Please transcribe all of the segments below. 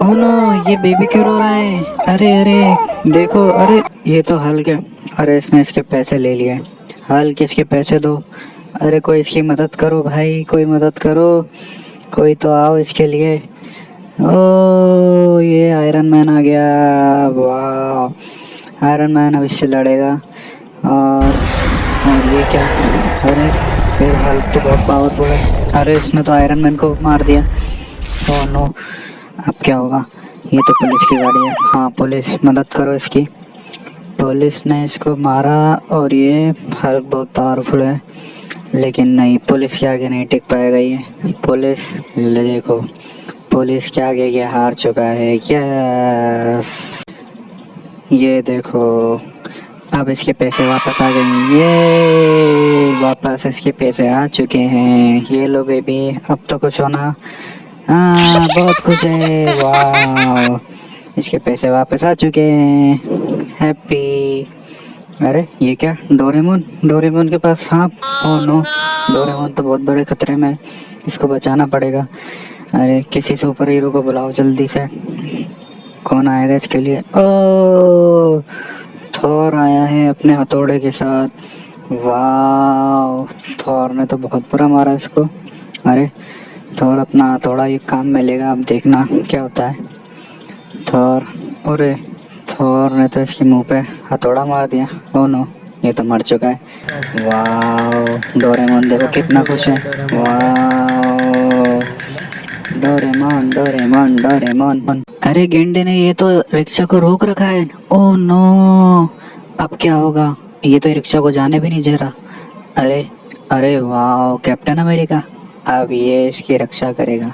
Oh no, ये baby क्यों रो रहा है? अरे अरे देखो, अरे ये तो हल्क है। अरे इसने इसके पैसे ले लिए। हल्क, इसके पैसे दो। अरे कोई इसकी मदद करो भाई, कोई मदद करो। कोई तो आओ इसके लिए। ओ ये आयरन मैन आ गया। वाह, आयरन मैन अब इससे लड़ेगा। और और ये क्या? अरे फिर हल्क तो बहुत पावरफुल है। अरे इसने तो आयरन मैन को मार दिया। ओह नो, अब क्या होगा? ये तो पुलिस की गाड़ी है। हाँ पुलिस, मदद करो इसकी। पुलिस ने इसको मारा और ये हल्क बहुत पावरफुल है, लेकिन नहीं, पुलिस के आगे नहीं टिक पाएगा ये। पुलिस, ले देखो, पुलिस के आगे ये हार चुका है। यस, ये देखो, अब इसके पैसे वापस आ गए। ये वापस इसके पैसे आ चुके हैं। ये लो बेबी, अब तो कुछ होना। हाँ बहुत खुश है। वाह, इसके पैसे वापस आ चुके हैं। हैप्पी। अरे ये क्या? डोरेमोन, डोरेमोन के पास सांप। ओह नो, डोरेमोन तो बहुत बड़े खतरे में है, इसको बचाना पड़ेगा। अरे किसी सुपर हीरो को बुलाओ जल्दी से। कौन आएगा इसके लिए? ओ थॉर आया है अपने हथौड़े के साथ। वाह, थॉर ने तो बहुत बुरा मारा इसको। अरे थॉर अपना हथौड़ा ये काम में लेगा, अब देखना क्या होता है। थॉर, अरे थॉर ने तो इसके मुंह पे हथौड़ा मार दिया। ओह नो, ये तो मर चुका है। वाह, डोरेमोन देखो कितना खुश है। वाह, डोरेमोन डोरेमोन डोरेमोन। अरे गेंडे ने ये तो रिक्शा को रोक रखा है। ओह नो, अब क्या होगा? ये तो रिक्शा को जाने भी नहीं दे रहा। अरे अरे वाह, कैप्टन अमेरिका अब ये इसकी रक्षा करेगा।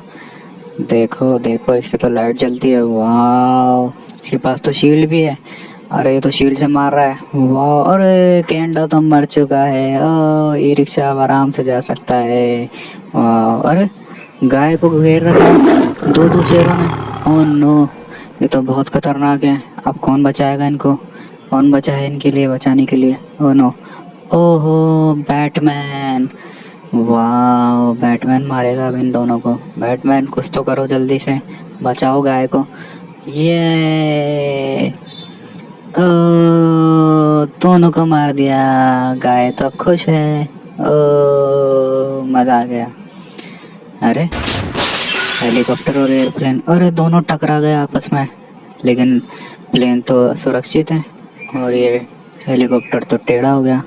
देखो देखो, इसकी तो लाइट जलती है। वाह, इसके पास तो शील्ड भी है। अरे ये तो शील्ड से मार रहा है। वाह, अरे केंडा तो मर चुका है। ओ ई रिक्शा अब आराम से जा सकता है। वाह, अरे गाय को घेर रखा है दो दो शेरों ने। ओह नो, ये तो बहुत खतरनाक है। अब कौन बचाएगा इनको? कौन बचा है इनके लिए, बचाने के लिए? ओह नो, ओहो बैटमैन। वाह, बैटमैन मारेगा अब इन दोनों को। बैटमैन कुछ तो करो जल्दी से, बचाओ गाय को। ये ओ दोनों को मार दिया। गाय तो अब खुश है। ओ मजा आ गया। अरे हेलीकॉप्टर और एयरप्लेन, अरे दोनों टकरा गए आपस में, लेकिन प्लेन तो सुरक्षित है और ये हेलीकॉप्टर तो टेढ़ा हो गया।